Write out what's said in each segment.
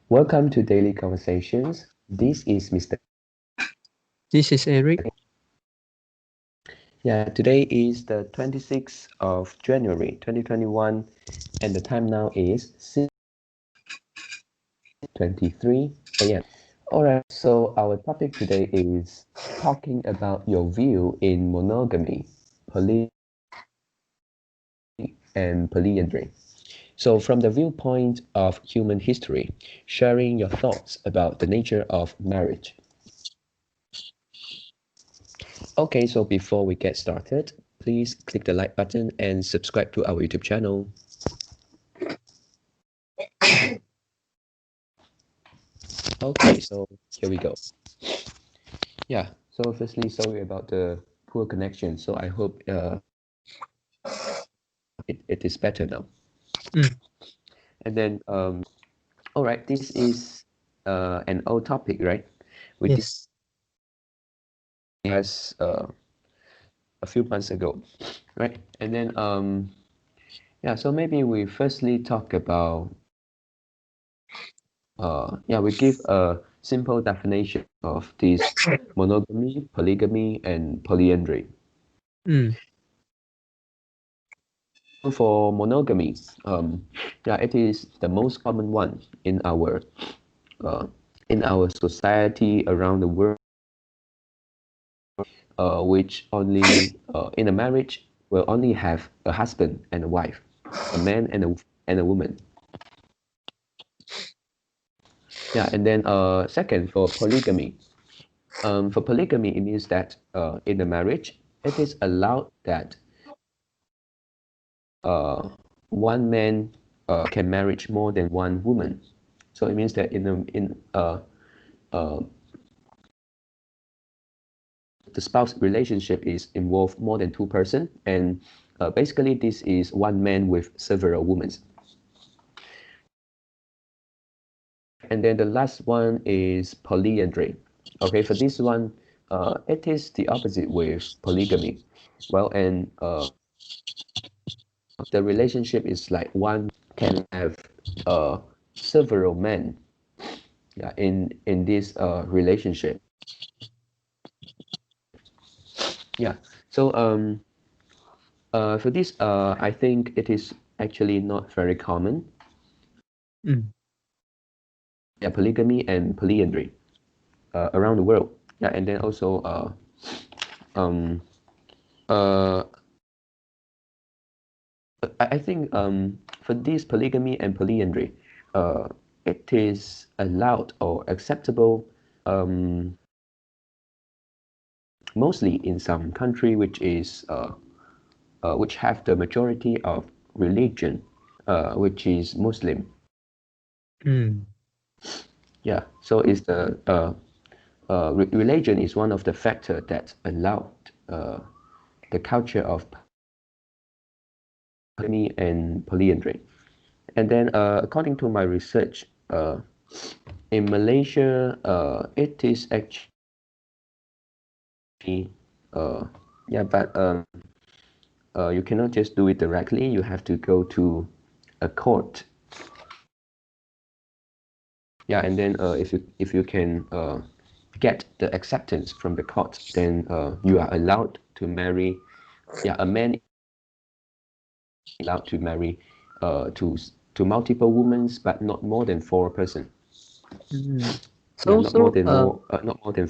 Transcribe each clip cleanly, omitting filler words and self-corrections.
Welcome to Daily Conversations. This is Mr. This is Eric. Yeah, today is the 26th of January 2021, and the time now is 6:23 a.m. Alright, so our topic today is talking about your view in monogamy, polygamy, and polyandry. So, from the viewpoint of human history, sharing your thoughts about the nature of marriage. Okay, so before we get started, please click the like button and subscribe to our YouTube channel. Okay, so here we go. Yeah, so firstly, sorry about the poor connection. So I hope it is better now. And then, all right, this is an old topic, right? We Yes. discussed a few months ago, right? And then, yeah, so maybe we firstly talk about, yeah, we give a simple definition of this monogamy, polygamy, and polyandry. For monogamy, yeah, it is the most common one uh, in our society around the world, which only in a marriage will only have a husband and a wife, a man and a woman. Yeah, and then second for polygamy. For polygamy, it means that in a marriage, it is allowed that uh, one man can marry more than one woman. So it means that uh, the spouse relationship is involved more than two person, and basically this is one man with several women. And then the last one is polyandry. Okay, for this one, it is the opposite with polygamy. Well, and the relationship is like one can have uh, several men, yeah, in this relationship. Yeah. So for this, I think it is actually not very common. Yeah, polygamy and polyandry around the world. Yeah, and then also um, uh, I think for this polygamy and polyandry, it is allowed or acceptable um, mostly in some country which have the majority of religion, which is Muslim. Yeah, so is the religion is one of the factor that allowed the culture of polygamy and polyandry. And then, according to my research, in Malaysia, it is actually, uh, yeah, but you cannot just do it directly. You have to go to a court. Yeah, and then if you can get the acceptance from the court, then you are allowed to marry. Yeah, a man is allowed to marry to multiple women, but not more than four person. Yeah, So not more so than uh more, not more than.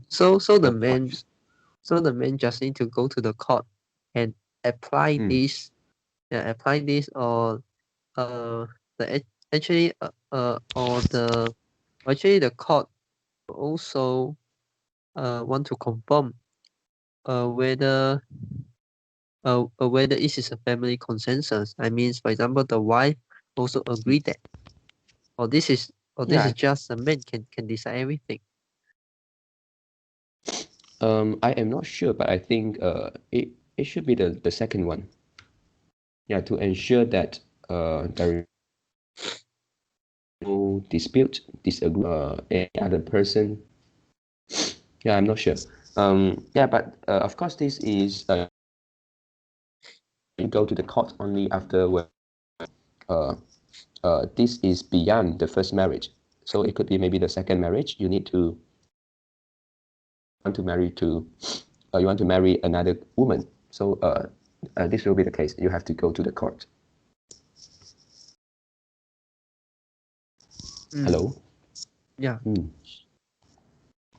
so the man Wives. just need to go to the court and apply Mm. this or the actually or the actually the court also want to confirm whether whether this is a family consensus. I mean, for example, the wife also agree that, or this Yeah, is just a man can decide everything. I am not sure, but I think it should be the second one. Yeah, to ensure that there is no dispute, disagree, any other person. Yeah, I'm not sure. Yeah, but of course, this is you go to the court only after uh this is beyond the first marriage. So it could be maybe the second marriage. You need to want to marry to you want to marry another woman. So this will be the case. You have to go to the court. Hello. Yeah.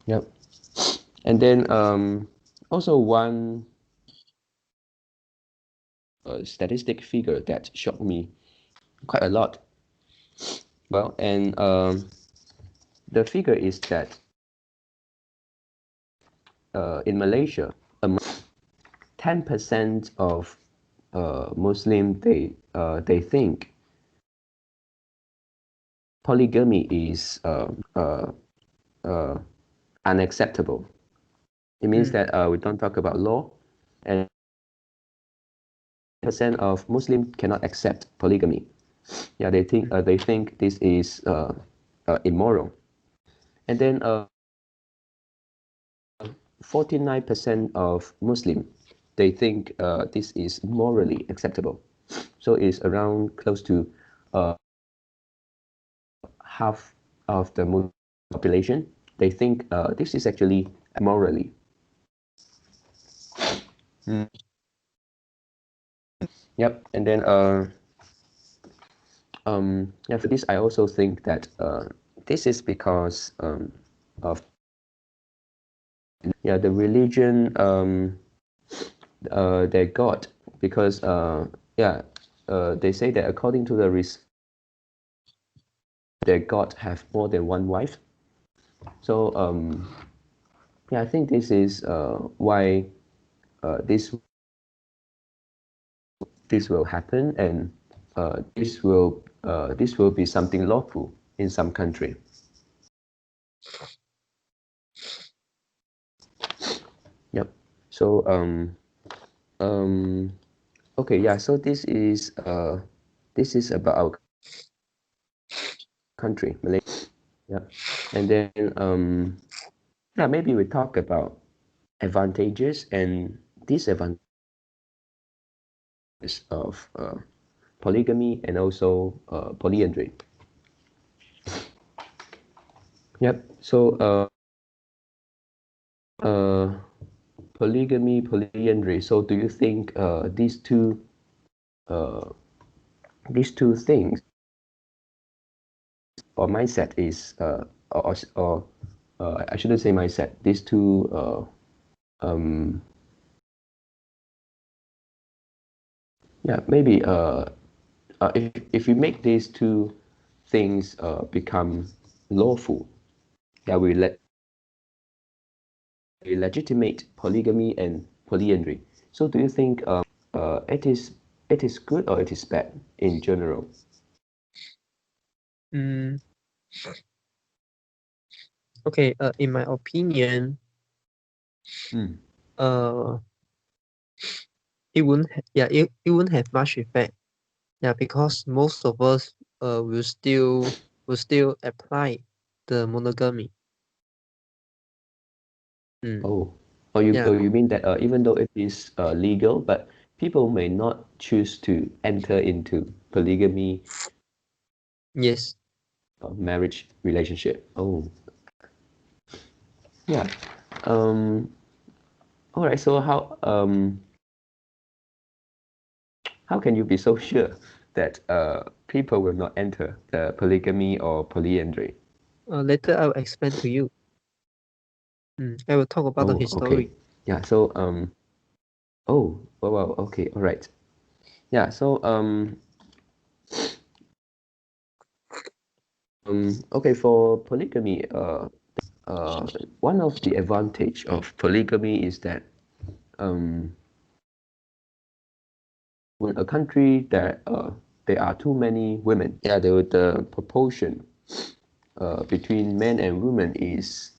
Yep. And then also one statistic figure that shocked me quite a lot. Well, and the figure is that in Malaysia, 10% of Muslim they think polygamy is unacceptable. It means that we don't talk about law, and percent of Muslims cannot accept polygamy. Yeah, they think this is immoral, and then 49% of Muslim they think this is morally acceptable. So it's around close to half of the Muslim population. They think this is actually morally. Yep, and then yeah, for this I also think that this is because of the religion they got, because they say that according to the their god have more than one wife. So I think this is why this will happen, and this will be something lawful in some country. Yep. So okay, yeah. So this is about our country, Malaysia. Yeah, and then maybe we talk about advantages and disadvantages of polygamy and also polyandry. Yep. So polygamy, polyandry. So do you think these two things or mindset is or I shouldn't say mindset. These two maybe if we make these two things become lawful, we legitimate polygamy and polyandry. So do you think it is good or it is bad in general? Okay. In my opinion, it wouldn't it wouldn't have much effect. Yeah, because most of us will still apply the monogamy. Oh, you mean that even though it is legal, but people may not choose to enter into polygamy Yes. marriage relationship. Oh, yeah. All right. So how can you be so sure that people will not enter the polygamy or polyandry? Later I'll explain to you. I will talk about the history. Okay. Yeah. So oh, well, okay, all right. Yeah. So okay, for polygamy, one of the advantage of polygamy is that when a country that there are too many women, the proportion between men and women is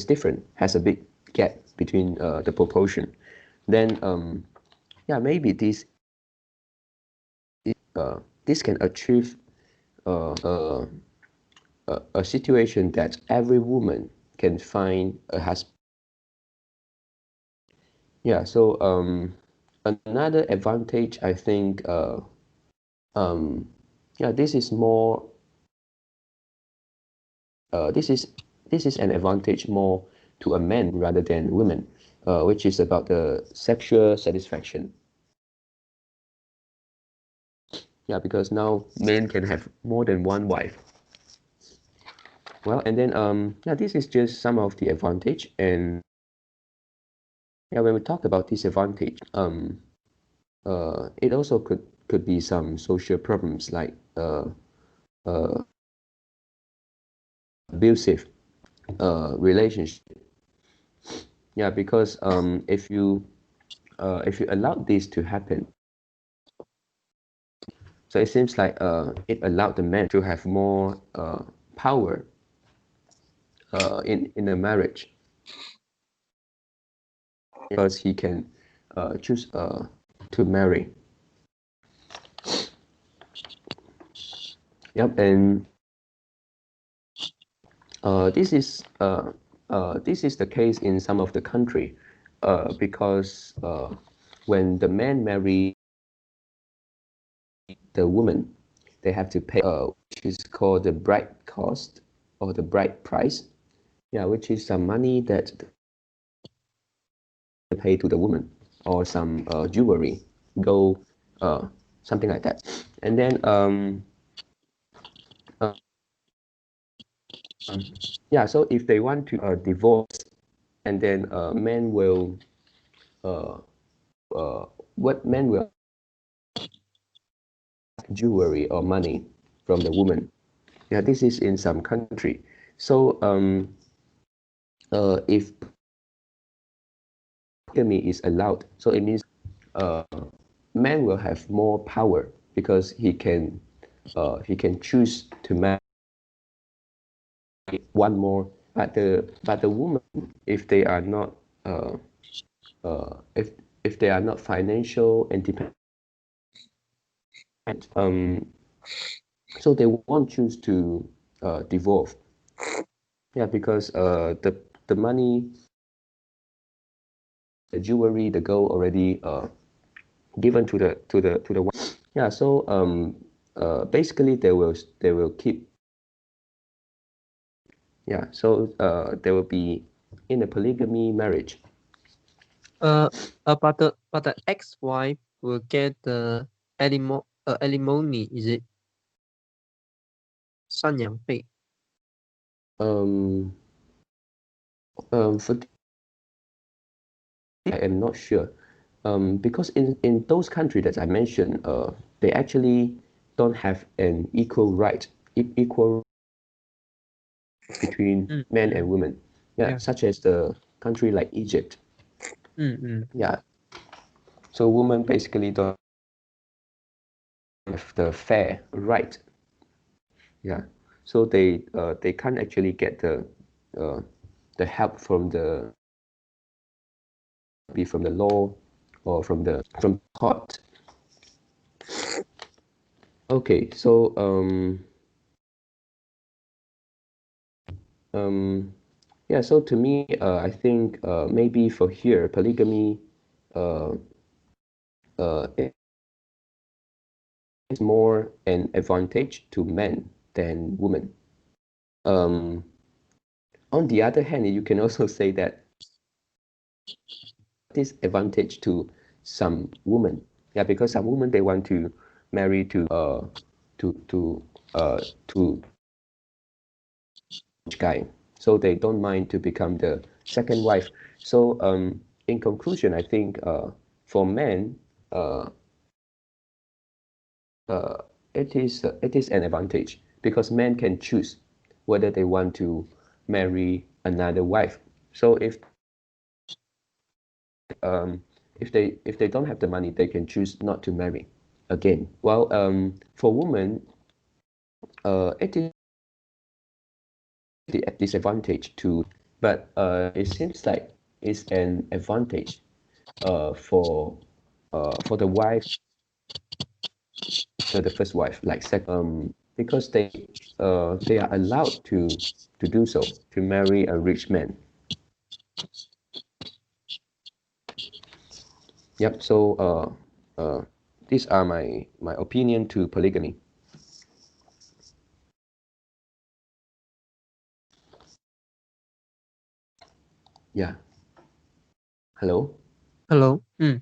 different, has a big gap between the proportion. Then maybe this can achieve a situation that every woman can find a husband. Yeah, so another advantage, I think, yeah, this is more. This is an advantage more to a man rather than women, which is about the sexual satisfaction. Yeah, because now men can have more than one wife. Well, and then yeah, this is just some of the advantage, and yeah, when we talk about disadvantage, it also could be some social problems like uh abusive relationship. Yeah, because if you allow this to happen, so it seems like it allowed the man to have more power in a marriage because he can choose to marry. Yep, and this is the case in some of the country because when the man marry the woman, they have to pay which is called the bride cost or the bride price. Yeah, which is some money that they pay to the woman or some jewelry, gold, something like that. And then uh, yeah, so if they want to divorce, and then men will uh, what men will ask jewelry or money from the woman. Yeah, this is in some country. So if polygamy is allowed, so it means uh, man will have more power because he can choose to marry one more. But the woman, if they are not uh, if they are not financial independent, um, so they won't choose to divorce. Yeah, because the money, the jewelry, the gold already given to the wife. Yeah, so basically they will keep. Yeah, so there will be in a polygamy marriage. But the ex-wife will get the alimony, is it? 赡养费. Um, for I am not sure. Because in those countries that I mentioned, they actually don't have an equal right, equal between men and women. Yeah, Yeah. such as the country like Egypt. Mm. Yeah, so women basically don't have the fair right. Yeah, so they can't actually get the help from the law or from court. Okay, so yeah, so to me, I think maybe for here, polygamy uh, is more an advantage to men than women. Um, on the other hand, you can also say that disadvantage to some women. Yeah, because some women they want to marry to to to rich guy, so they don't mind to become the second wife. So in conclusion, I think for men, uh, uh, it is an advantage because men can choose whether they want to marry another wife. So um, if they don't have the money, they can choose not to marry again. Well, for women, it is the disadvantage to, but it seems like it's an advantage for the wife, the first wife, like because they are allowed to do so, to marry a rich man. Yep. So these are my opinion to polygamy. Yeah. Hello. Hello. Mm.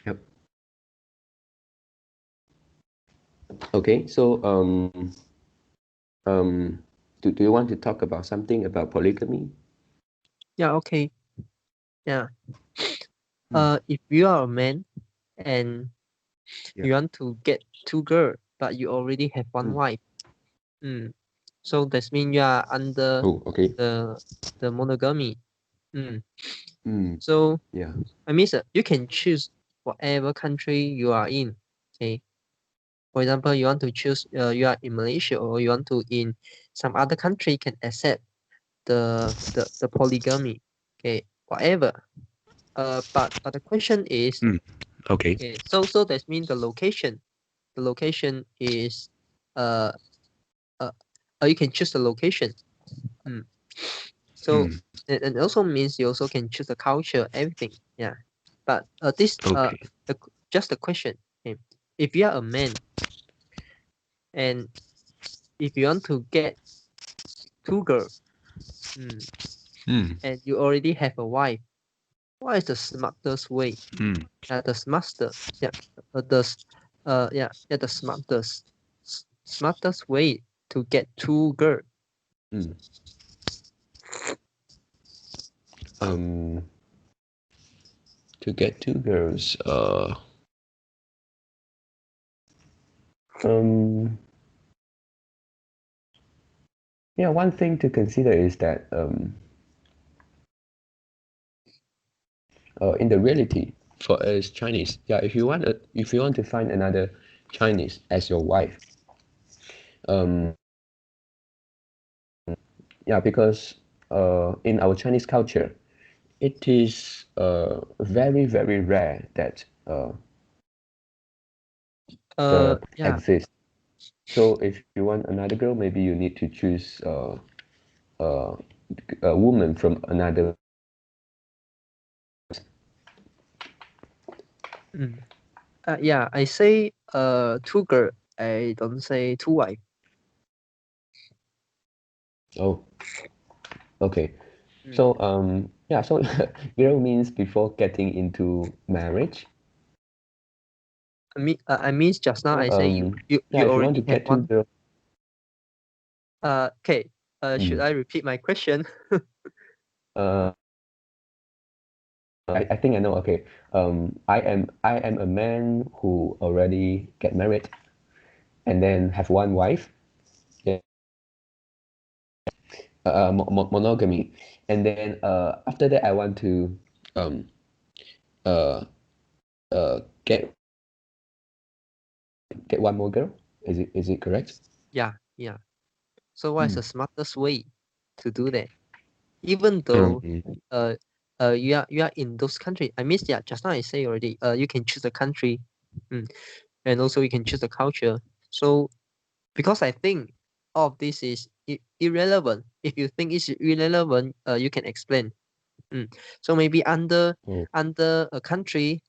Yep. Okay. So do you want to talk about something about polygamy? Yeah. Okay. Yeah. Mm. If you are a man and Yeah. you want to get two girls, but you already have one Mm. wife. So that means you are under Oh, okay. the monogamy. Mm. So Yeah. I mean, you can choose whatever country you are in. Okay. For example, you want to choose you are in Malaysia or you want to in some other country can accept the polygamy. Okay, whatever. But the question is, Mm. Okay. okay, so that means the location. The location is uh uh, you can choose the location. Mm. So Mm. and also means you also can choose the culture, everything. Yeah. But this Okay. just a question. Okay. If you are a man and if you want to get two girls, Mm. and you already have a wife, what is the smartest way? Mm. The smartest, yeah, the smartest way to get two girls. Mm. Um, to get two girls. Um. Yeah. One thing to consider is that in the reality for us Chinese, yeah, if you want to find another Chinese as your wife, um, yeah, because in our Chinese culture, it is very very rare that the Yeah. exist. So if you want another girl, maybe you need to choose uh, a woman from another. Yeah, I say two girl. I don't say two wife. Oh, okay. Mm. So yeah, so girl means before getting into marriage. I mean just now So I say yeah, you if you want to already have get two one. girls, Okay. Should mm, I repeat my question? uh, I think I know. Okay. I am a man who already get married and then have one wife. Yeah. Monogamy, and then after that I want to um uh get one more girl. Is it correct? Yeah, yeah. So what is Mm. the smartest way to do that? Even though Um, uh you are in those countries. I mean, yeah, just now I say already, you can choose the country, and also you can choose the culture. So because I think all of this is irrelevant. If you think it's irrelevant, you can explain. So maybe oh, under a country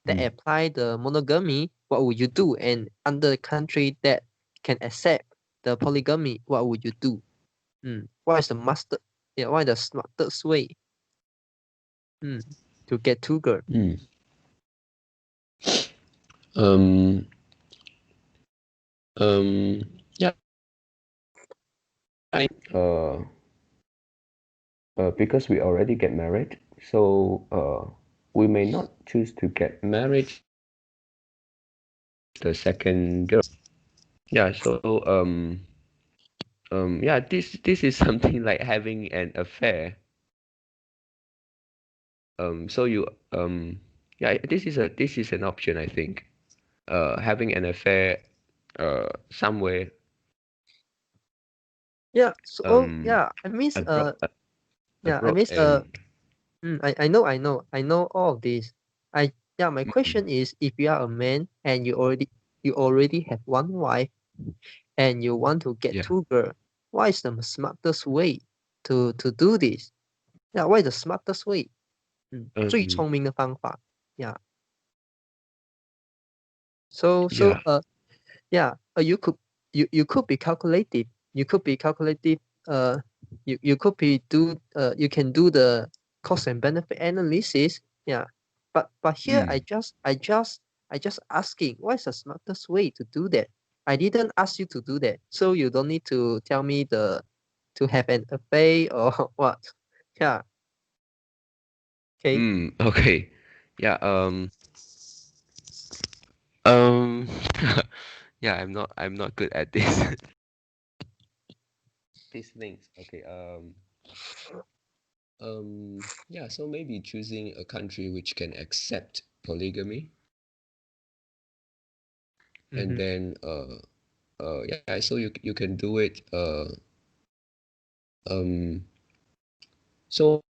that mm, apply the monogamy, what would you do? And under a country that can accept the polygamy, what would you do? What is the master? Yeah, what is the smartest way? To get two girls. mm. Um, yeah, I because we already get married, so we may not choose to get married the second girl. Yeah, so yeah, this is something like having an affair. So you yeah, this is an option, I think. Having an affair somewhere Yeah. So um yeah, I miss abroad yeah, I miss and I know all of this. Yeah, my mm, question is, if you are a man and you already have one wife and you want to get yeah. two girls, what is the smartest way to do this? Yeah, what is the smartest way? 最聪明的方法。Yeah. So Yeah. you could be calculative. You could be calculative. You could be you can do the cost and benefit analysis. Yeah. But here I just asking what's the smartest way to do that. I didn't ask you to do that, so you don't need to tell me to have an affair or what. Yeah. Okay. Okay. Yeah. Um. Yeah. I'm not good at this. These things. Okay. Yeah. So maybe choosing a country which can accept polygamy, and then yeah. So you can do it. Um. So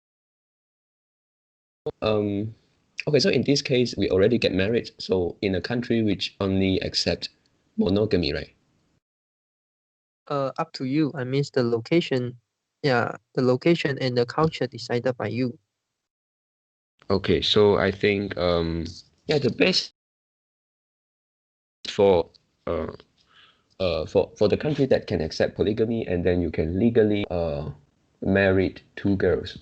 Okay. So in this case, we already get married. So in a country which only accept monogamy, right? Up to you. I mean the location. Yeah, the location and the culture decided by you. Okay. So I think yeah, the best for for the country that can accept polygamy, and then you can legally marry two girls.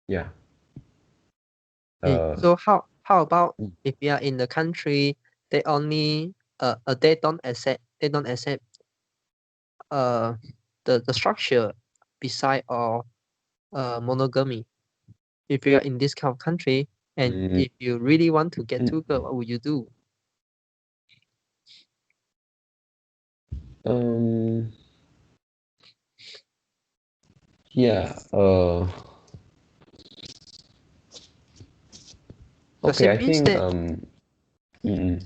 Yeah. So how about if we are in the country they only they don't accept the structure beside of monogamy. If you are in this kind of country and if you really want to get two girls, what would you do? Yeah. Does Okay. it I means think that mm,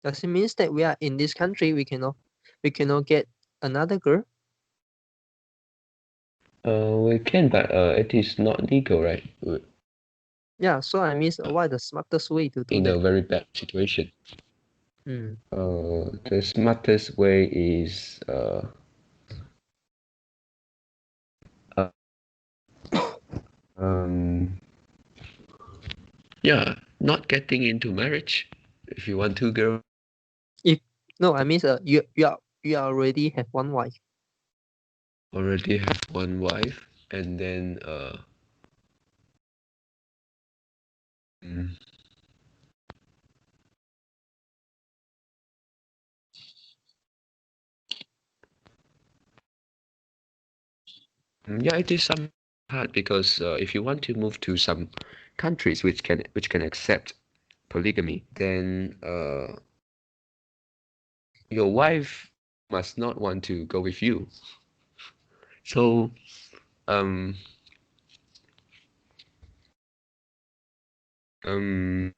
does it means that we are in this country we cannot get another girl? we can, but it is not legal, right? Yeah, so I mean what is the smartest way to do In a that? very bad situation. The smartest way is uh, um yeah, not getting into marriage if you want two girls. If no, I mean you already have one wife. Already have one wife, and then mm, yeah, it is some hard because if you want to move to some countries which can accept polygamy, then your wife must not want to go with you. So um um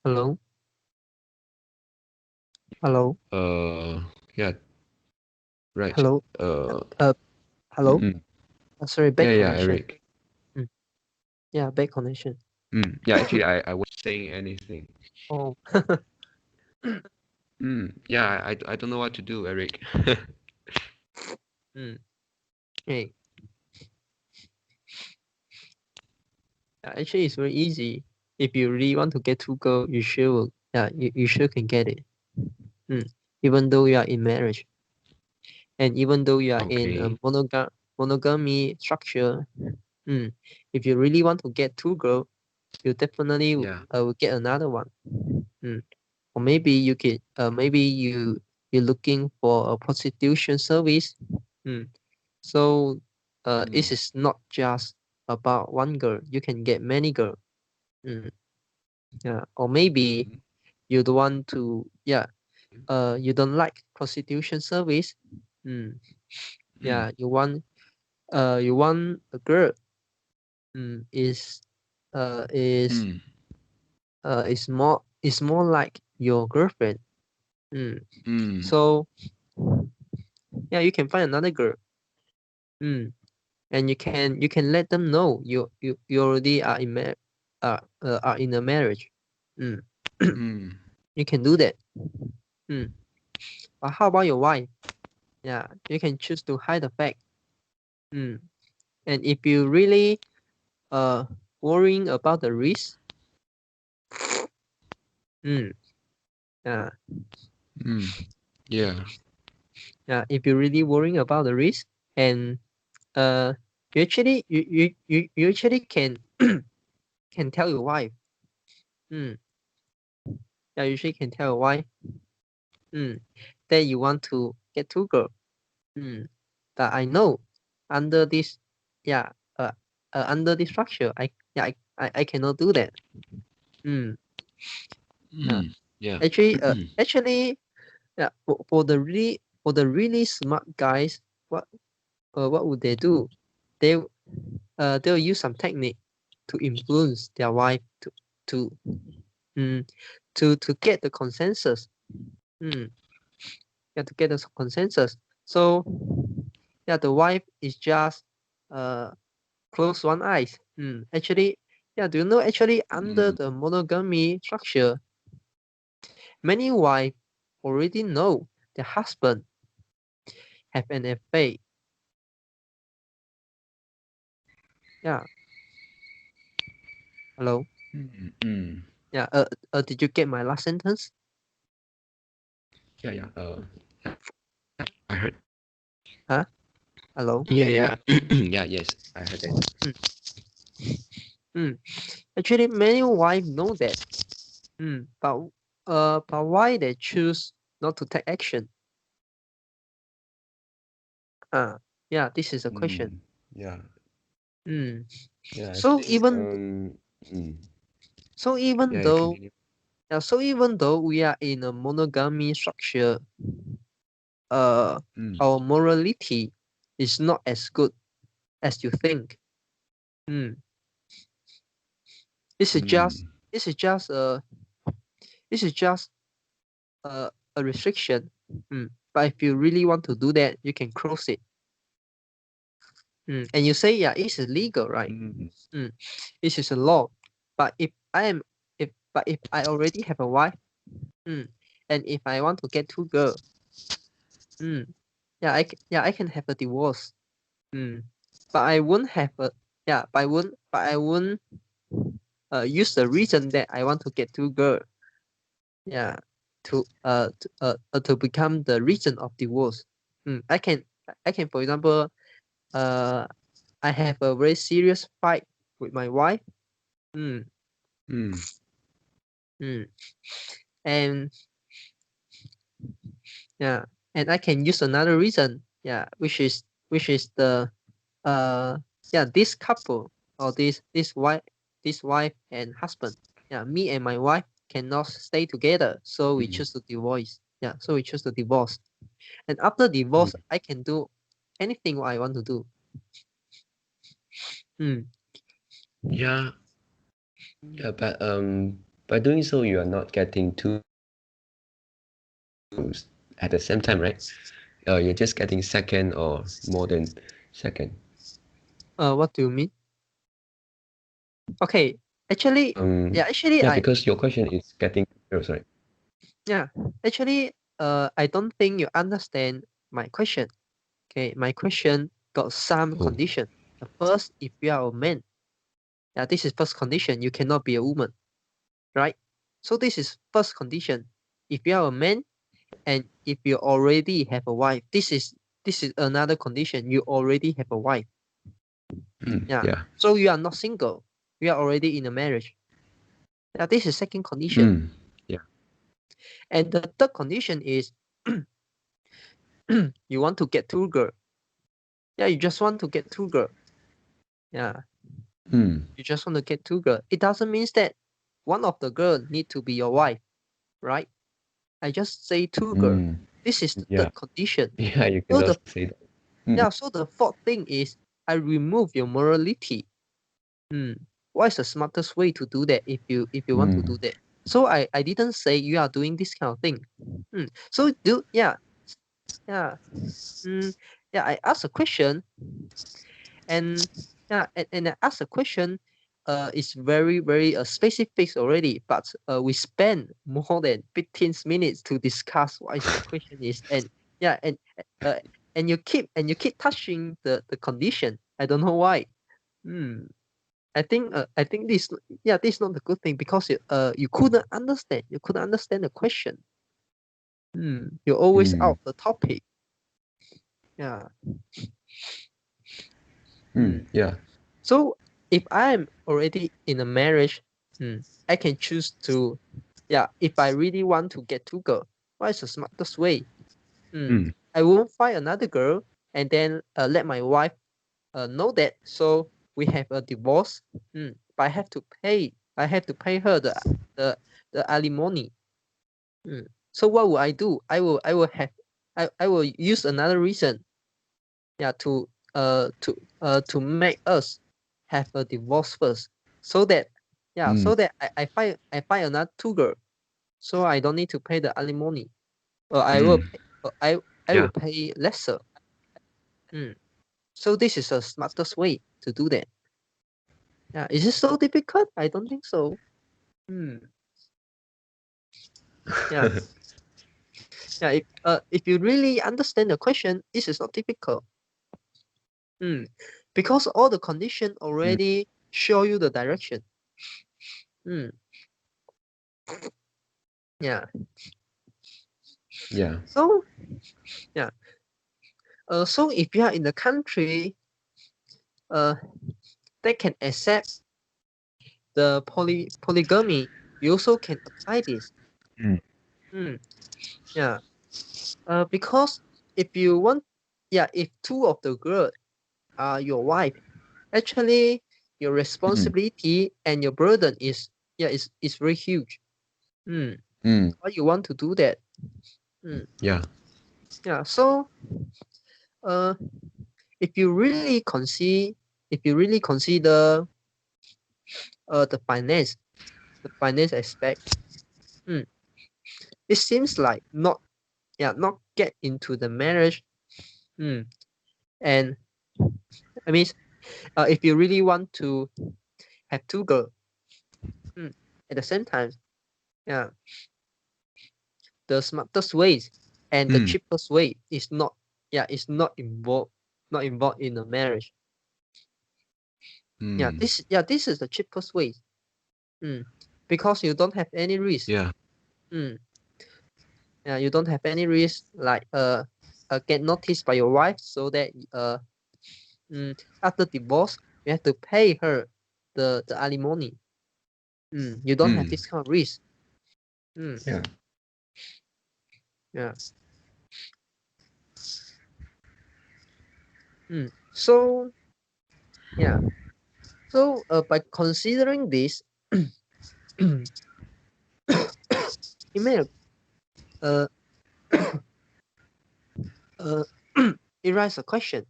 Hello? Hello? yeah, right. Hello? Hello? Mm, Sorry, bad yeah, connection. Eric. Yeah, bad connection. Yeah, actually, I wasn't saying anything. Oh. Yeah, I don't know what to do, Eric. Hey, actually it's very easy. If you really want to get two girls, you sure you sure can get it. Even though you are in marriage and even though you are in a Okay. monogamy structure, if you really want to get two girls, you definitely Yeah. will get another one. Or maybe you can maybe you're looking for a prostitution service. So this is not just about one girl. You can get many girls. Yeah. Or maybe you don't want to you don't like prostitution service. Yeah, you want a girl is uh is is more like your girlfriend. Mm. So yeah, you can find another girl. And you can let them know you already are in a marriage. You can do that. But how about your wife? Yeah, you can choose to hide the fact. And if you really worrying about the risk, yeah, if you're really worrying about the risk, and you actually can can tell your wife. Yeah, you actually can tell your wife that you want to get two girls. But I know under this under this structure, I cannot do that. Actually, yeah, for the really smart guys, what would they do? They'll use some technique to influence their wife to get the consensus. Yeah, to get the consensus. So yeah, the wife is just close one eyes. Actually, yeah, do you know actually under the monogamy structure, many wives already know their husband have an affair. Yeah. Hello. Yeah. Did you get my last sentence? Yeah. I heard. Huh? Hello. Yeah. Yeah. Yes, I heard that. Actually, many wives know that. But why they choose not to take action? Yeah, this is a question. Yeah. Yeah. I So think, even so even yeah. You though continue. so even though we are in a monogamy structure, our morality is not as good as you think. This is just this is just a this is just a restriction. But if you really want to do that, you can cross it. And you say, yeah, it's illegal, right? This is a law. But if I already have a wife, and if I want to get two girls, I can have a divorce. But I won't have a I won't use the reason that I want to get two girls. Yeah, to become the reason of divorce. I can for example, I have a very serious fight with my wife. Mm, mm. And yeah, and I can use another reason, which is the this couple, or this wife and husband, me and my wife cannot stay together, so we choose to divorce. So we choose to divorce. And after divorce, I can do anything what I want to do. Yeah. Yeah. But by doing so, you are not getting two at the same time, right? You're just getting second or more than second. What do you mean? Okay, actually, Because your question is getting. Oh, sorry. actually, I don't think you understand my question. Okay, my question got some condition. The first, if you are a man, this is first condition. You cannot be a woman, right? So this is first condition. If you are a man, and if you already have a wife, this is another condition. You already have a wife. Yeah. So you are not single. You are already in a marriage. This is second condition. Yeah. And the third condition is you want to get two girls. You just want to get two girls. You just want to get two girls. It doesn't mean that one of the girls need to be your wife, right? I just say two girls. This is the third condition. Yeah, you So cannot say that. so the fourth thing is I remove your morality. What is the smartest way to do that if you want to do that? So I didn't say you are doing this kind of thing. So do yeah. I ask a question, and and I ask a question. It's very specific already, but we spend more than 15 minutes to discuss what is the question is, and uh, and you keep touching the condition. I don't know why. I think this this is not a good thing, because you couldn't understand the question. You're always out the topic. Yeah. Yeah. So if I'm already in a marriage, I can choose to, if I really want to get two girls, what is the smartest way? I won't find another girl and then let my wife know that. So we have a divorce. But I have to pay her the alimony. So what will I do? I will use another reason, to make us have a divorce first, so that I find another two girl, so I don't need to pay the alimony, or I will pay, I will pay lesser. So this is the smartest way to do that. Yeah, is it so difficult? I don't think so. Yeah. Yeah, if you really understand the question, this is not difficult. Because all the condition already show you the direction. Yeah. Yeah. So so if you are in the country that can accept the polygamy, you also can apply this. Yeah. Because if you want, if two of the girls are your wife, actually your responsibility and your burden is very huge. Why you want to do that? Yeah. Yeah. So if you really consider the finance aspect, it seems like not get into the marriage. And I mean, if you really want to have two girls, at the same time, yeah, the smartest ways and the cheapest way is not involved in a marriage. This is the cheapest way. Because you don't have any risk. Yeah. You don't have any risk, like get noticed by your wife, so that after divorce you have to pay her the alimony. You don't have this kind of risk. Yeah. Yeah. So yeah. So by considering this, it may uh uh it raises a question.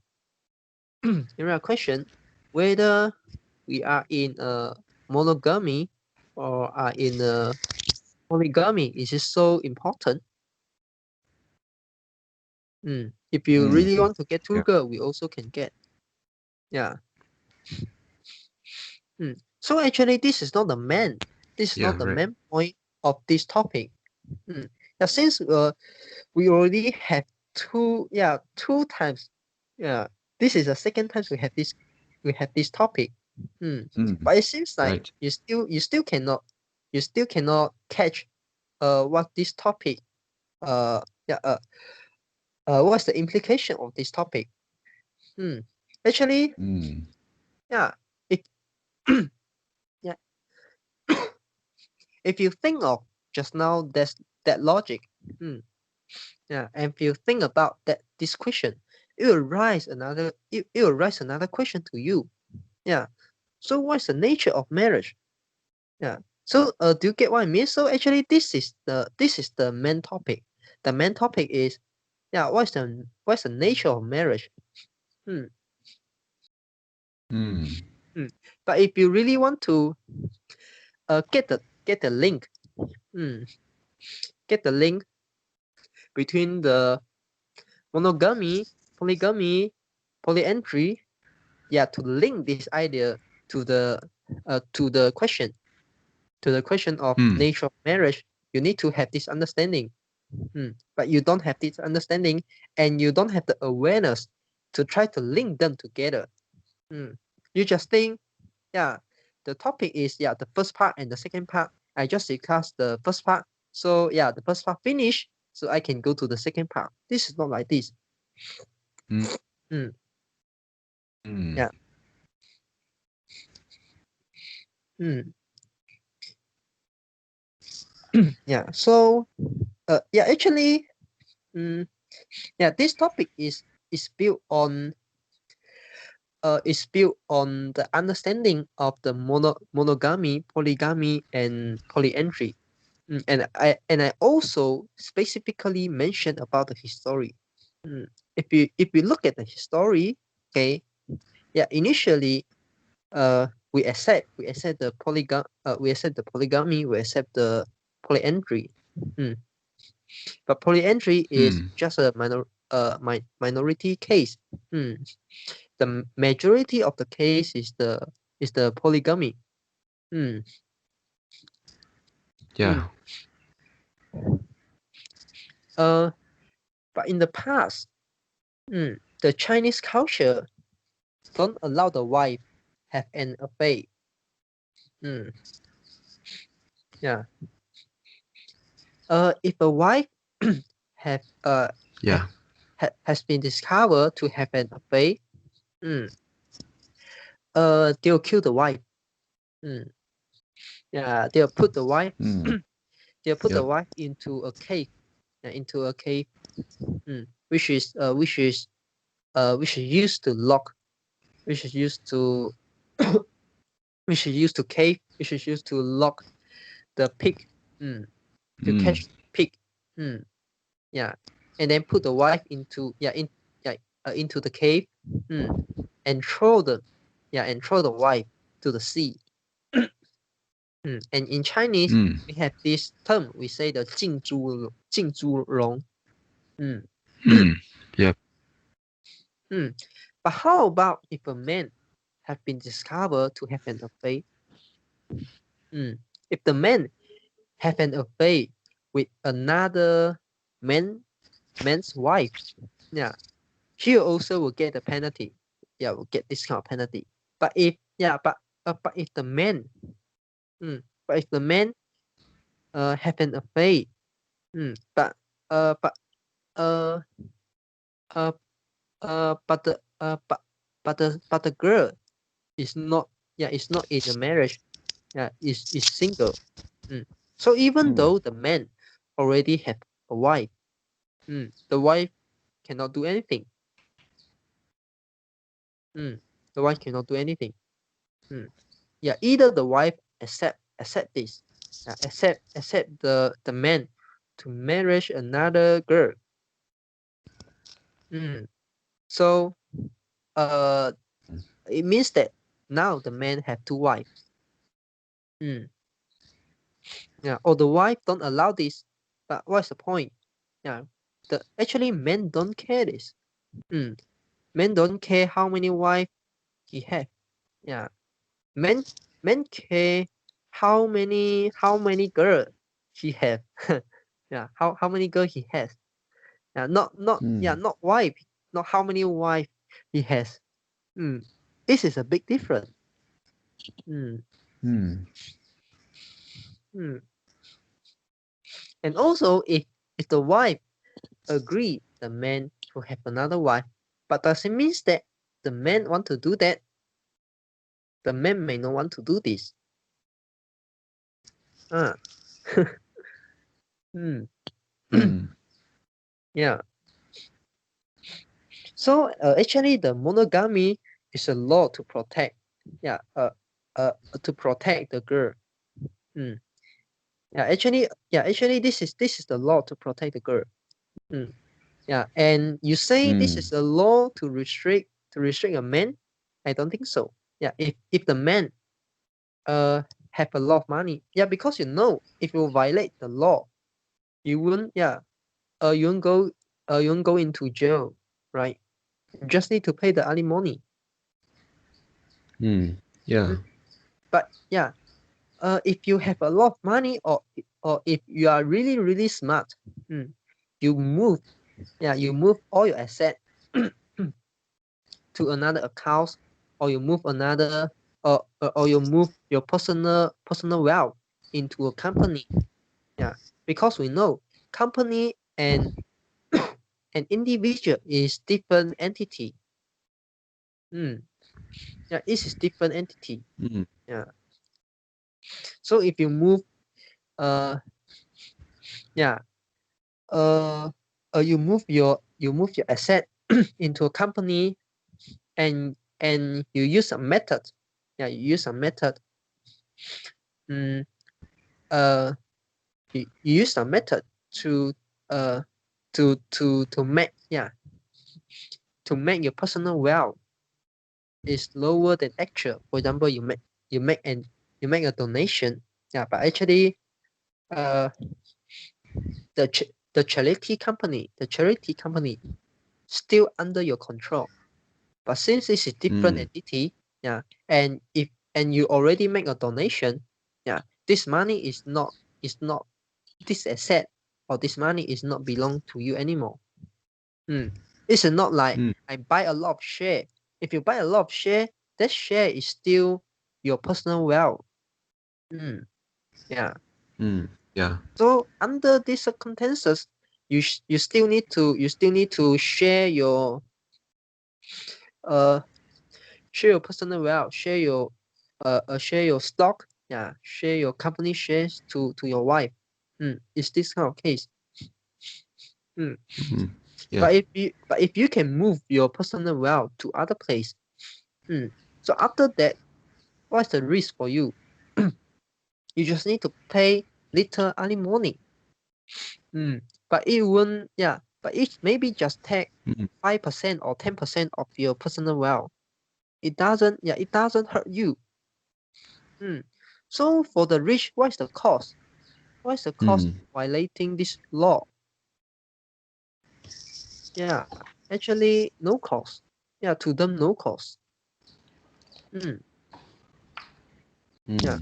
Whether we are in a monogamy or are in a polygamy. Is it so important? If you really want to get two Yeah. girls, we also can get. Yeah. So actually, this is not the main. This is Yeah. not the Right. main point of this topic. Since we already have two times. Yeah, this is the second time we have this topic. But it seems like Right. you still cannot catch what this topic yeah what's the implication of this topic. Actually, yeah, if yeah if you think of just now, there's that logic. And if you think about this question, it will raise another question to you. Yeah. So what's the nature of marriage? Yeah. So do you get what I mean? So actually, this is the main topic. The main topic is, what's the nature of marriage? Hmm. But if you really want to get the link, get the link between the monogamy, polygamy, polyandry, yeah, to link this idea to the question, of nature of marriage, you need to have this understanding. But you don't have this understanding, and you don't have the awareness to try to link them together. You just think, yeah, the topic is, yeah, the first part and the second part. I just discussed the first part. So yeah, the first part finished, so I can go to the second part. This is not like this. Yeah. Yeah. So yeah, actually, yeah, this topic is built on the understanding of the monogamy, polygamy, and polyandry. And I also specifically mentioned about the history. If you look at the history, okay, yeah, initially, we accept the we accept the polygamy, we accept the polyandry. But polyandry is just a minority case. The majority of the case is the polygamy. Yeah. But in the past, the Chinese culture don't allow the wife have an affair. Yeah. If a wife have Yeah. has been discovered to have an affair, they'll kill the wife. Yeah, they'll put the wife the wife into a cave, which is used to lock, which is used to which is used to cave, which is used to lock the pig, to catch pig. Yeah, and then put the wife into into the cave, and throw the wife to the sea. And in Chinese, we have this term, we say the 浸猪笼. Yep. But how about if a man have been discovered to have an affair? If the man have an affair with another man's wife, yeah, she also will get a penalty. Yeah, will get this kind of penalty. But if the man, have an affair, but but the girl is not in a marriage, is single. So even though the man already have a wife, the wife cannot do anything. The wife cannot do anything. Yeah, either the wife accept this, accept the man to marry another girl. So it means that now the man have two wives. Yeah, or the wife don't allow this, but what's the point? Yeah, actually men don't care this. Men don't care how many wives he have. Yeah, men care how many girls he have. Yeah, how many girls he has. Yeah, not wife, not how many wife he has. This is a big difference. And also, if the wife agree the man to have another wife, but does it mean that the man want to do that? The man may not want to do this. Yeah. So actually, the monogamy is a law to protect. To protect the girl. Actually, this is the law to protect the girl. Yeah, and you say this is a law to restrict a man? I don't think so. Yeah, if the man have a lot of money, yeah, because if you violate the law, you won't you won't go into jail, right? You just need to pay the alimony. Yeah. But yeah, if you have a lot of money, or if you are really really smart, you move all your asset to another account, or you move another, or you move your personal wealth into a company. Yeah, because we know company and an individual is different entity. Yeah, it is different entity. Yeah. So if you move, uh, yeah, uh, you move your asset into a company, and you use a method. Yeah, you use a method. Mm, uh, you use a method to uh to make, to make your personal wealth is lower than actual. For example, you make an you make a donation. Yeah, but actually, uh, the charity company still under your control. But since this is different entity, yeah, and you already make a donation, yeah, this money is not this asset, or this money is not belong to you anymore. It's not like I buy a lot of share. If you buy a lot of share, that share is still your personal wealth. Yeah. Yeah. So under these circumstances, you still need to uh share your personal wealth, share your stock, yeah, share your company shares to your wife. Is this kind of case? Yeah. But if you can move your personal wealth to other place, so after that, what's the risk for you? You just need to pay little alimony. But it won't, yeah, but it maybe just take 5% or 10% of your personal wealth. It doesn't hurt you. So for the rich, what's the cost? What's the cost violating this law? Yeah, actually no cost. Yeah, to them no cost. Yeah,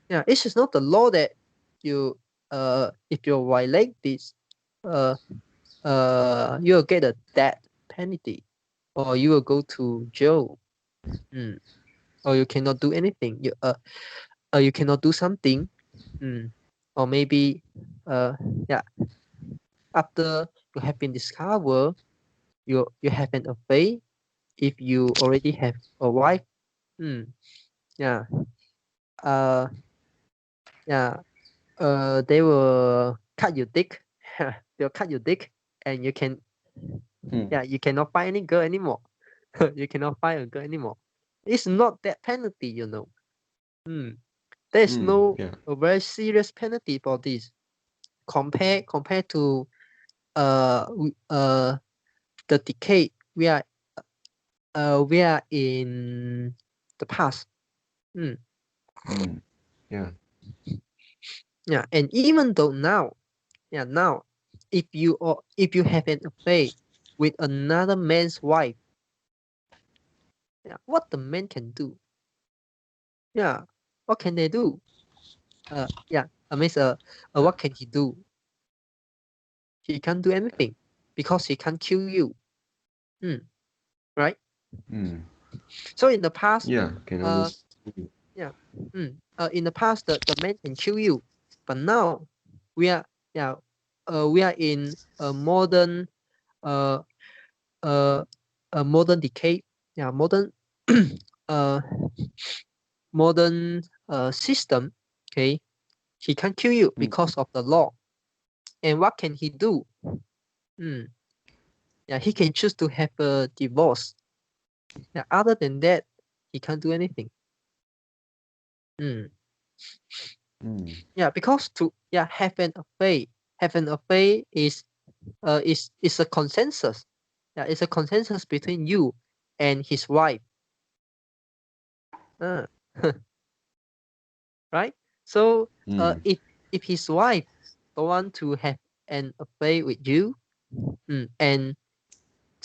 yeah. It is not the law that you if you violate this, uh you'll get a death penalty, or you will go to jail. Or you cannot do anything. You cannot do something. Or maybe yeah, after you have been discovered, you have an affair. If you already have a wife, yeah, uh, yeah, they will cut your dick. They'll cut your dick, and you can, yeah, you cannot find any girl anymore. You cannot find a girl anymore. It's not that penalty, you know. There's no Yeah. a very serious penalty for this. Compare to uh the decade we are in the past. Yeah. Yeah, and even though now, if you have an affair with another man's wife, yeah, what the man can do? Yeah, what can they do? Yeah, I mean, what can he do? He can't do anything because he can't kill you. Right? So in the past, Yeah. Can uh, always. yeah, in the past, the man can kill you, but now we are, yeah, we are in a modern, uh, uh, a modern decade, yeah, uh, modern system. Okay, he can't kill you because of the law. And what can he do? Yeah, he can choose to have a divorce. Yeah, other than that, he can't do anything. Yeah, because to have an affair is a consensus. Yeah, it's a consensus between you and his wife. Uh, right? So if his wife don't want to have an affair with you, and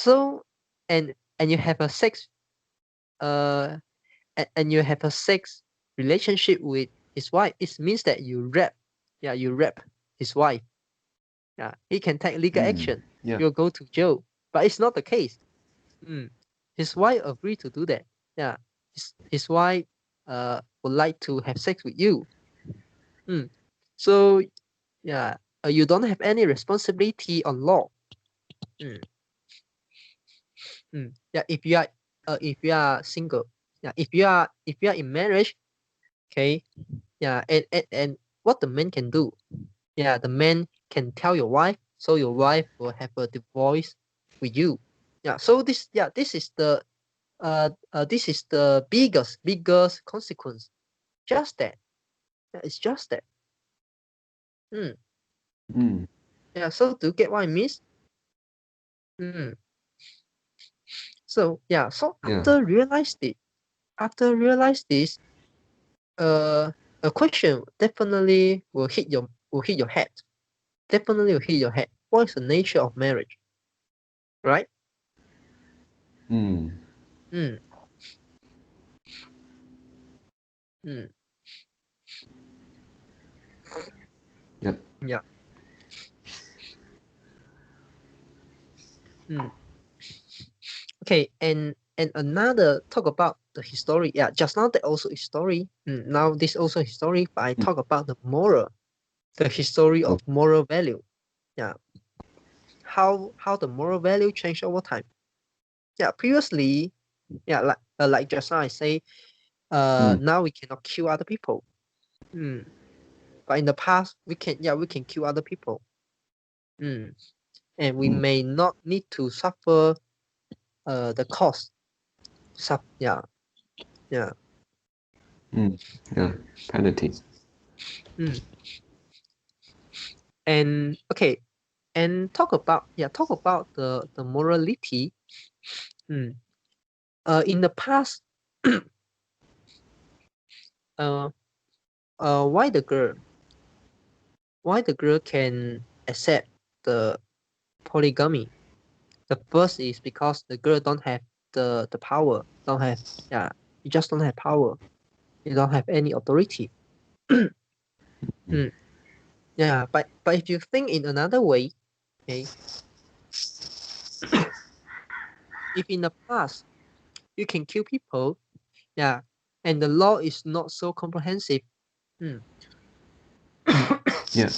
So and you have a sex and you have a sex relationship with his wife, it means that you rape his wife. Yeah, he can take legal action. Yeah. You'll go to jail. But it's not the case. His wife agreed to do that. Yeah, his wife would like to have sex with you. So yeah, you don't have any responsibility on law. Yeah, if you are single, yeah, if you are in marriage, okay, yeah, and what the man can do, yeah, the man can tell your wife, so your wife will have a divorce with you. Yeah, so this is the biggest consequence. Just that. Yeah, it's just that. Yeah, so do you get what I mean? So yeah, so after realize this, a question definitely will hit your head. Definitely will hit your head. What is the nature of marriage? Right? Mm. Yep. Yeah. Okay, and another talk about the history. Yeah, just now that also is story. Now this also history, but I talk about the moral, the history of moral value. Yeah, how the moral value change over time. Yeah, previously, yeah, like just now I say, now we cannot kill other people. But in the past, we can kill other people. And we may not need to suffer the cost. Yeah. Yeah. Penalties. And okay, and talk about the morality. In the past, why the girl can accept the polygamy? The first is because the girl don't have the power, don't have, yeah, you just don't have power, you don't have any authority. Yeah, but if you think in another way, okay, if in the past you can kill people, yeah, and the law is not so comprehensive. Yeah.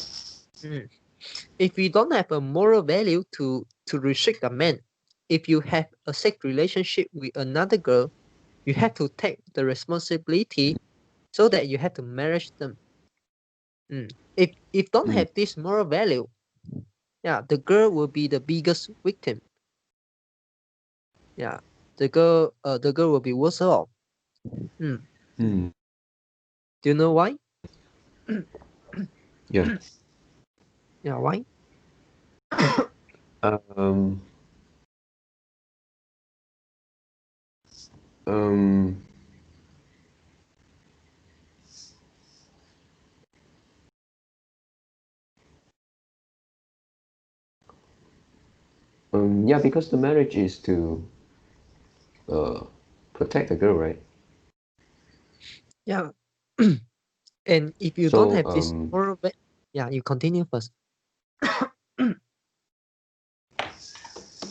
If you don't have a moral value to restrict a man, if you have a sex relationship with another girl, you have to take the responsibility, so that you have to marry them. If don't have this moral value, yeah, the girl will be the biggest victim. Yeah, the girl will be worse off. Do you know why? Yeah. Yeah, why? Um. Um. Yeah, because the marriage is to protect the girl, right? Yeah. And if you don't So have this moral yeah, you continue first.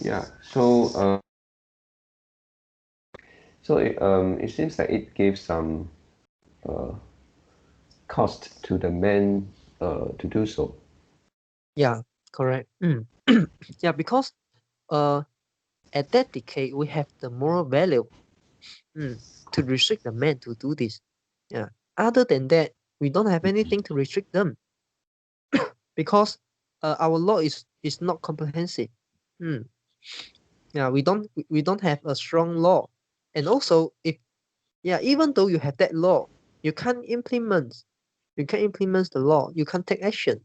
yeah. So it seems like it gives some uh, cost to the men to do so. Yeah, correct. Yeah, because at that decade we have the moral value to restrict the men to do this. Yeah. Other than that, we don't have anything to restrict them, because our law is not comprehensive. Yeah, we don't have a strong law. And also, if, yeah, even though you have that law, you can't implement the law, you can't take action.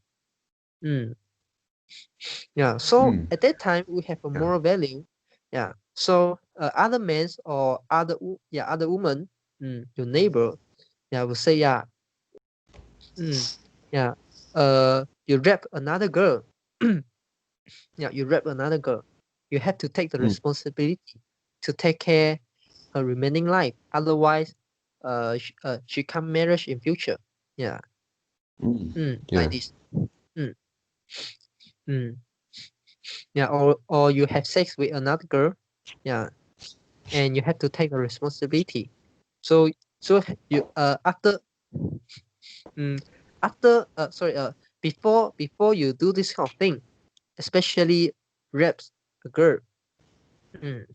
Yeah, so at that time we have a moral value. Yeah, so other men or other women, your neighbor, yeah, will say, yeah, yeah, you rap another girl. Yeah, you rap another girl. you have to take the responsibility to take care her remaining life. Otherwise, she can't marry in future. Yeah. Yeah. Like this. Mm. Mm. Yeah. Or you have sex with another girl. Yeah. And you have to take the responsibility. So you before you do this kind of thing, especially rapes a girl, you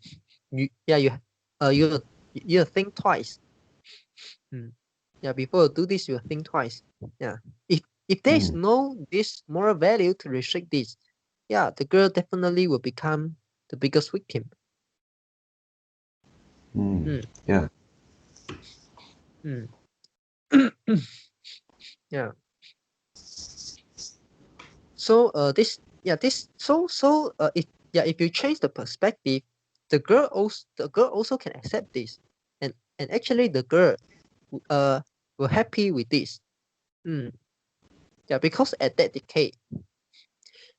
think twice. Yeah, before you do this, you think twice. Yeah, if there is no this moral value to restrict this, yeah, the girl definitely will become the biggest victim. Yeah. Mm. Yeah. So if you change the perspective, the girl also can accept this, and actually the girl will happy with this. Yeah, because at that decade,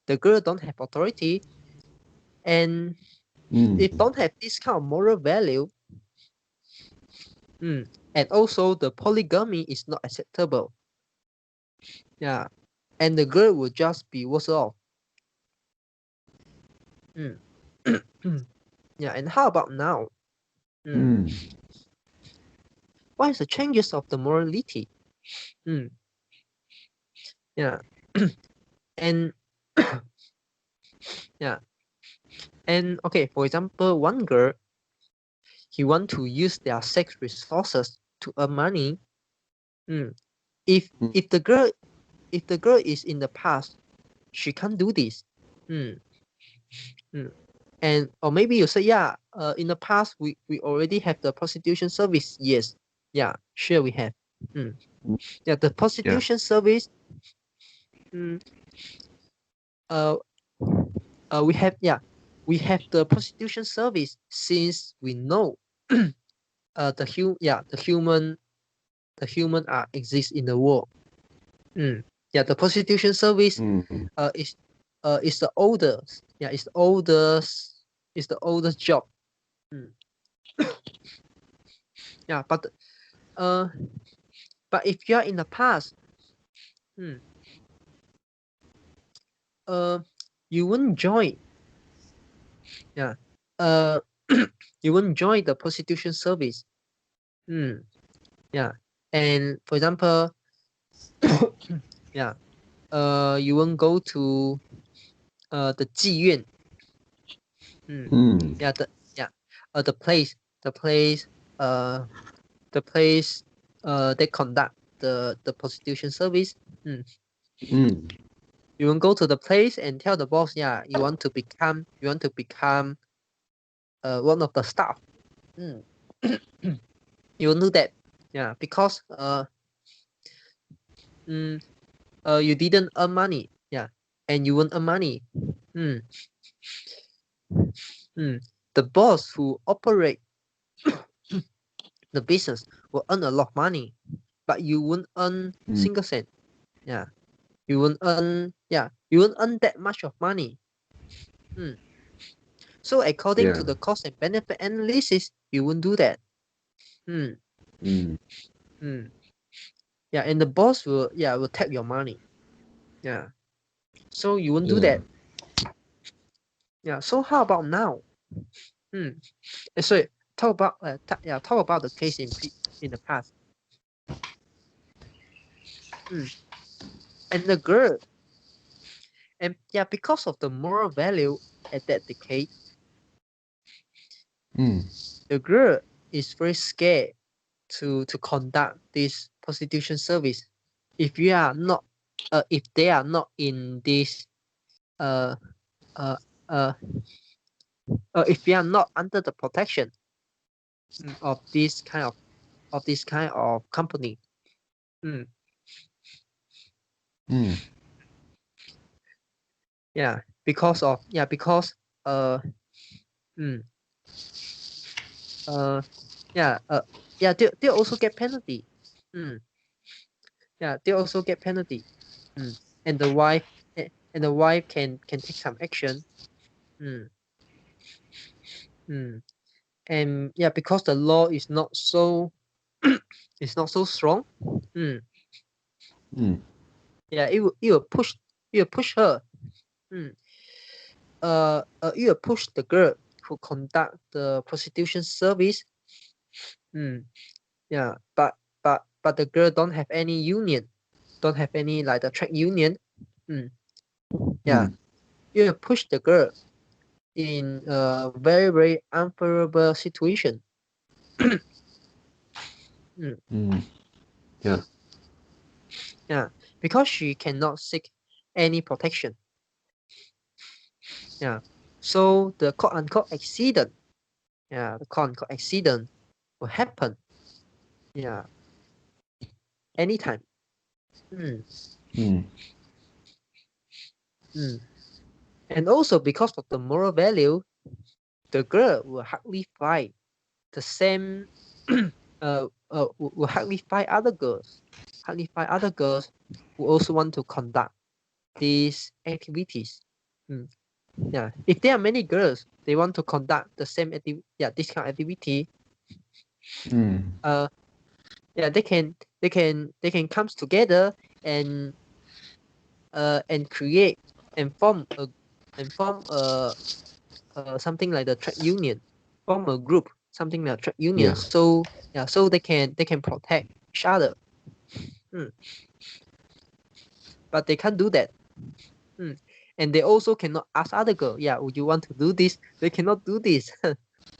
the girl don't have authority, and it don't have this kind of moral value. And also the polygamy is not acceptable. Yeah, and the girl will just be worse off. Yeah, and how about now? What is the changes of the morality? Yeah, and yeah, and okay, for example, one girl, he want to use their sex resources to earn money. If the girl is in the past, she can't do this. And or maybe you say, yeah, in the past we already have the prostitution service. Yes, yeah, sure we have. Yeah, the prostitution service. Uh, we have the prostitution service since we know the human are exist in the world. Yeah, the prostitution service is the oldest. Yeah, it's the oldest job. Yeah, but if you are in the past, you wouldn't join. Yeah, you wouldn't join the prostitution service. Yeah, and for example, yeah, you won't go to the 妓院. Yeah, the place they conduct the prostitution service. You won't go to the place and tell the boss, yeah, you want to become one of the staff. You won't do that. Yeah, because you didn't earn money. Yeah, and you won't earn money. The boss who operate the business will earn a lot of money, but you won't earn single cent. Yeah, you won't earn that much of money. So according to the cost and benefit analysis, you won't do that. Yeah, and the boss will take your money. Yeah, so you won't do that. Yeah, so how about now? So talk about the case in the past. And the girl, and yeah, because of the moral value at that decade, the girl is very scared to conduct this prostitution service if they are not in this if you are not under the protection of this kind of company. Yeah, because they also get penalty. Yeah, they also get penalty. And the wife can take some action. And yeah, because the law is not so it's not so strong. Yeah, it will push her. It will push the girl who conduct the prostitution service. Yeah, but the girl don't have any union, don't have any like the trade union. Yeah, you will push the girl in a very, very unfavorable situation. Yeah. Yeah, because she cannot seek any protection. Yeah, so the quote unquote accident, the quote unquote accident will happen. Yeah, anytime. And also because of the moral value, the girl will hardly find the same. Will hardly find other girls. Hardly find other girls who also want to conduct these activities. Yeah, if there are many girls, they want to conduct the same this kind of activity. Yeah, they can come together and create and form something like the trade union, form a group, something like trade union. Yeah. So so they can protect each other. But they can't do that. And they also cannot ask other girl, yeah, would you want to do this? They cannot do this,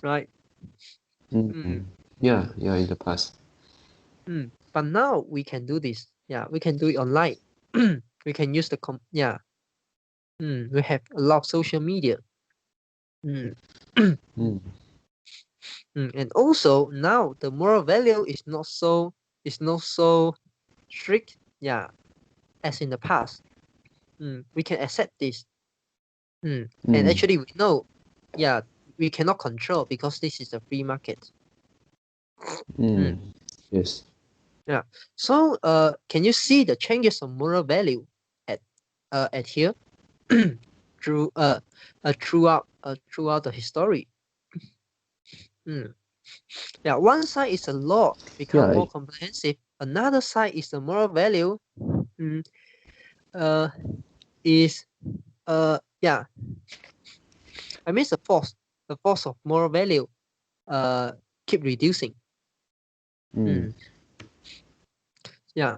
right? Yeah, in the past. But now we can do this. Yeah, we can do it online. We can use the we have a lot of social media. And also now the moral value is not so strict, yeah, as in the past. We can accept this. And actually we know, yeah, we cannot control because this is a free market. Yes. Yeah. So can you see the changes of moral value at here throughout the history? Yeah, one side is a law become more comprehensive. Another side is the moral value. Is yeah. I mean the force of moral value keep reducing. Yeah.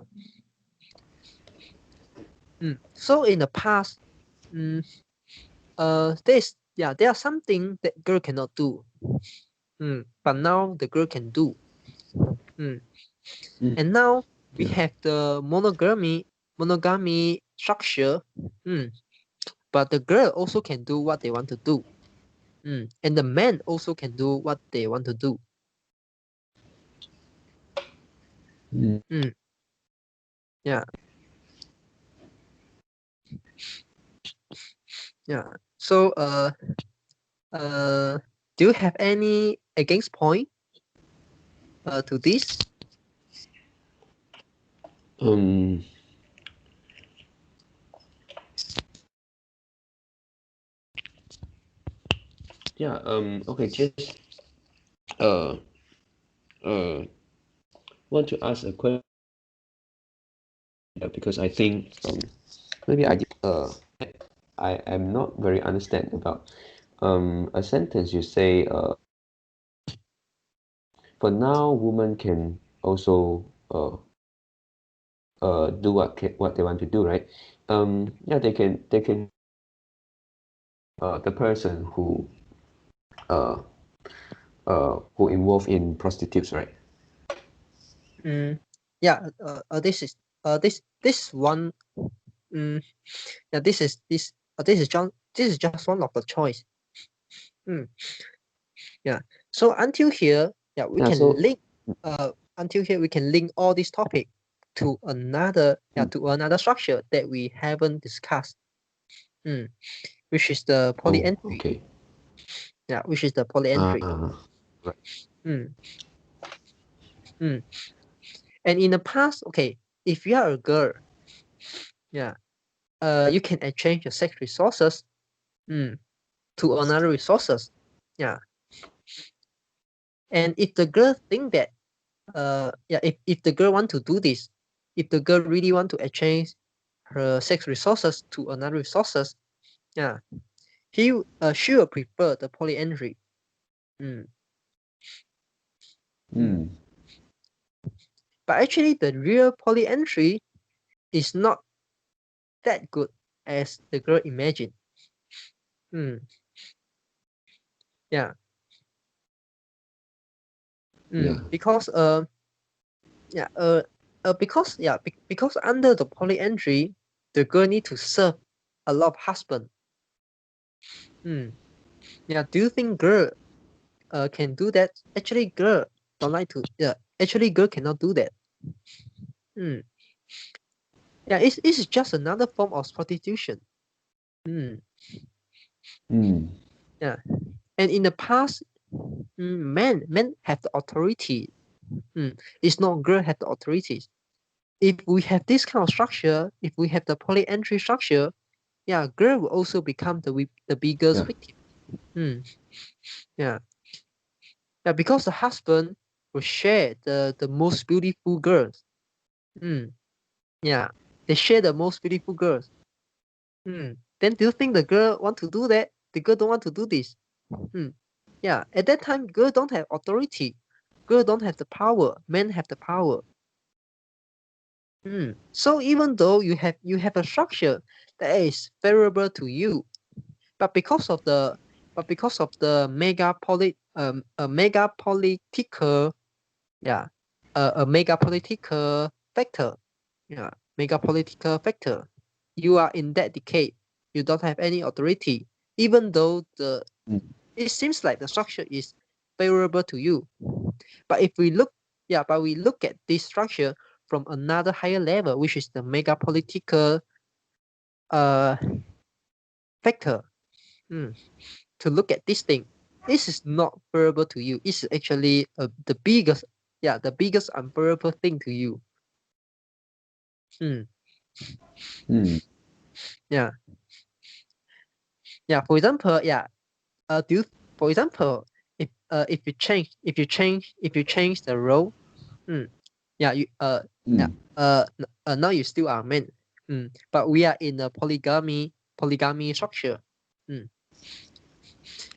So in the past, there are something that girl cannot do. But now the girl can do. And now we have the monogamy structure. But the girl also can do what they want to do. And the men also can do what they want to do. Yeah. Yeah. So do you have any against point to this? Yeah. Okay. Just uh want to ask a question because I think maybe I am not very understand about a sentence you say for now women can also do what they want to do, right? Yeah, they can the person uh who involved in prostitutes, right? Yeah. This is this one. Yeah. This is just one of the choice. Yeah. So until here, yeah, we Yeah. can So link. Until here, we can link all this topic to another structure that we haven't discussed. Which is the polyandry. okay. Yeah, which is the polyandry. Right. Mm. And in the past, okay, if you are a girl, yeah, you can exchange your sex resources to another resources. Yeah. And if the girl think that, if the girl want to do this, if the girl really want to exchange her sex resources to another resources, she will prefer the polyandry. But actually, the real polyandry is not that good as the girl imagined. Because because under the polyandry, the girl need to serve a lot of husband. Do you think girl can do that? Actually, girl don't like to. Actually, girl cannot do that. It's just another form of prostitution. And in the past, men have the authority. It's not girl have the authorities. If we have this kind of structure, if we have the polyandry structure, girl will also become the biggest victim. Because the husband will share the most beautiful girls. They share the most beautiful girls. Then do you think the girl want to do that? The girl don't want to do this. At that time, girl don't have authority. Girl don't have the power. Men have the power. So even though you have a structure that is favorable to you, but because of the mega political factor, you are in that decade. You don't have any authority, even though it seems like the structure is favorable to you. But if we look at this structure from another higher level, which is the mega political factor, to look at this thing, this is not favorable to you. It's actually the biggest unfavorable thing to you. For example, if you change the role, now you still are men, but we are in a polygamy structure.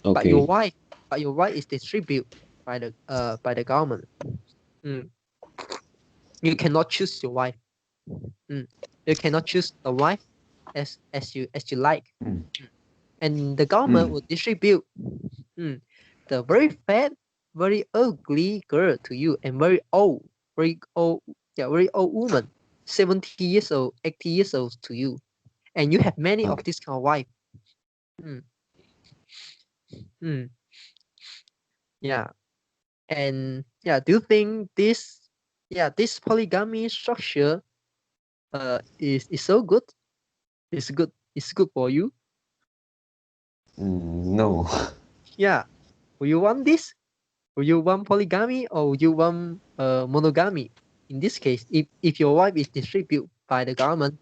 But your wife is distributed by the government. You cannot choose your wife. You cannot choose the wife as you like. And the government will distribute the very fat, very ugly girl to you, and very old woman, 70 years old, 80 years old to you. And you have many of this kind of wife. And do you think this polygamy structure is so good? It's good for you? No. Will you want this? Will you want polygamy, or will you want monogamy? In this case, if your wife is distributed by the government,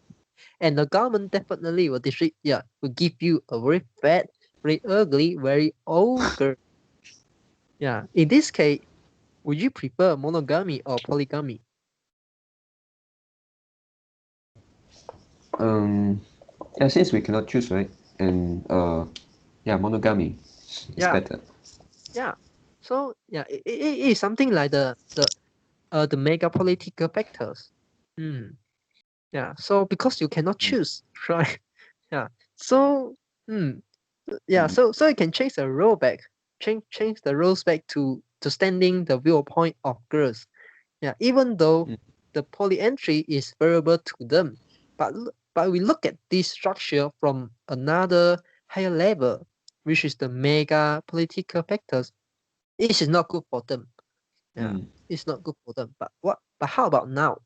and the government definitely will give you a very fat, very ugly, very old girl. In this case, would you prefer monogamy or polygamy? Since we cannot choose, right? And monogamy is better. So it is something like the mega political factors. So because you cannot choose, right? So so you can change the role back, change the roles back to standing the viewpoint of girls. Even though the polyandry is variable to them, but we look at this structure from another higher level, which is the mega political factors. It is not good for them. It's not good for them. But how about now?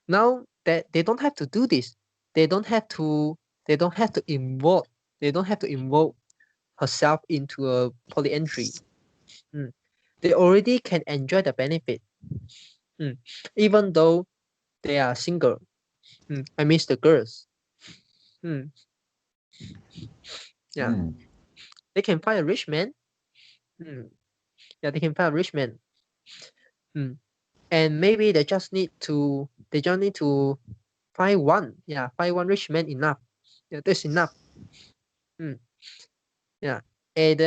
Now that they don't have to do this, they don't have to involve herself into a polyandry. They already can enjoy the benefit, even though they are single. I miss the girls. They can find a rich man. Yeah, they can find a rich man. And maybe they just need to find one. Yeah, find one rich man enough. Yeah, that's enough. Yeah, and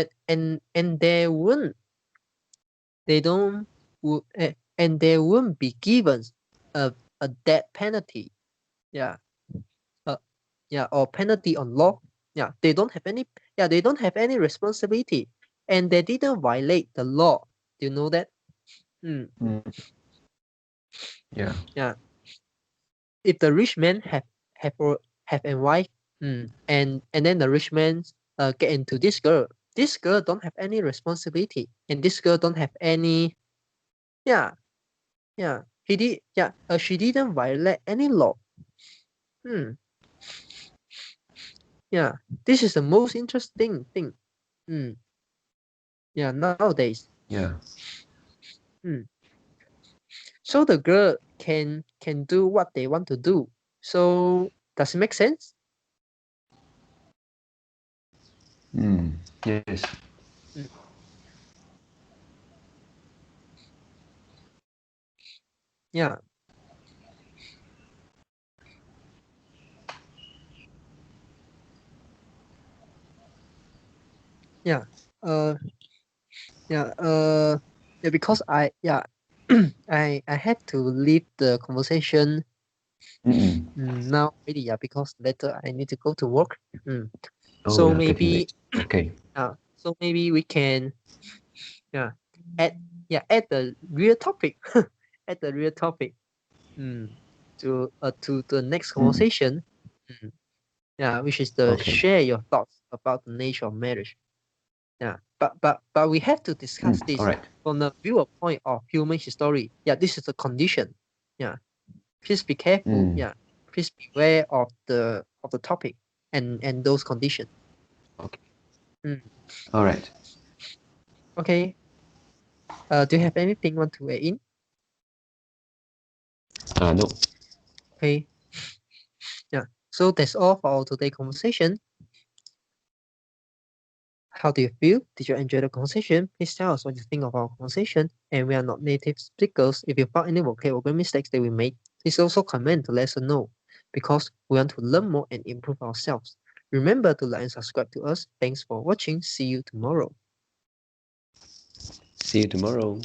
they don't and they won't be given a death penalty. Yeah, uh, yeah, or penalty on law. Yeah, they don't have any. Yeah, they don't have any responsibility, and they didn't violate the law. Do you know that? Yeah. Yeah. If the rich man have a wife, and then the rich man get into this girl. This girl don't have any responsibility, and this girl don't have any. Yeah, yeah. He did. Yeah. She didn't violate any law. Yeah. This is the most interesting thing. Yeah. Nowadays. Yeah. So the girl can do what they want to do. So does it make sense? Yes. Mm. Yeah. Yeah. Uh. Yeah. Yeah. Because I had to leave the conversation now already. Yeah. Because later I need to go to work. Oh, So yeah, getting maybe late. Okay. so maybe we can add add the real topic add the real topic to the next conversation. Yeah, which is the Okay. share your thoughts about the nature of marriage. Yeah, but we have to discuss All this right. from the viewpoint of human history. Yeah, this is the condition. Yeah, please be careful. Mm. Yeah, please beware of the topic and those conditions. Okay. Mm. All right. Okay. Do you have anything you want to add in? No. Okay. Yeah. So that's all for our today conversation. How do you feel? Did you enjoy the conversation? Please tell us what you think of our conversation. And we are not native speakers. If you found any vocabulary mistakes that we made, please also comment to let us know, because we want to learn more and improve ourselves. Remember to like and subscribe to us. Thanks for watching. See you tomorrow. See you tomorrow.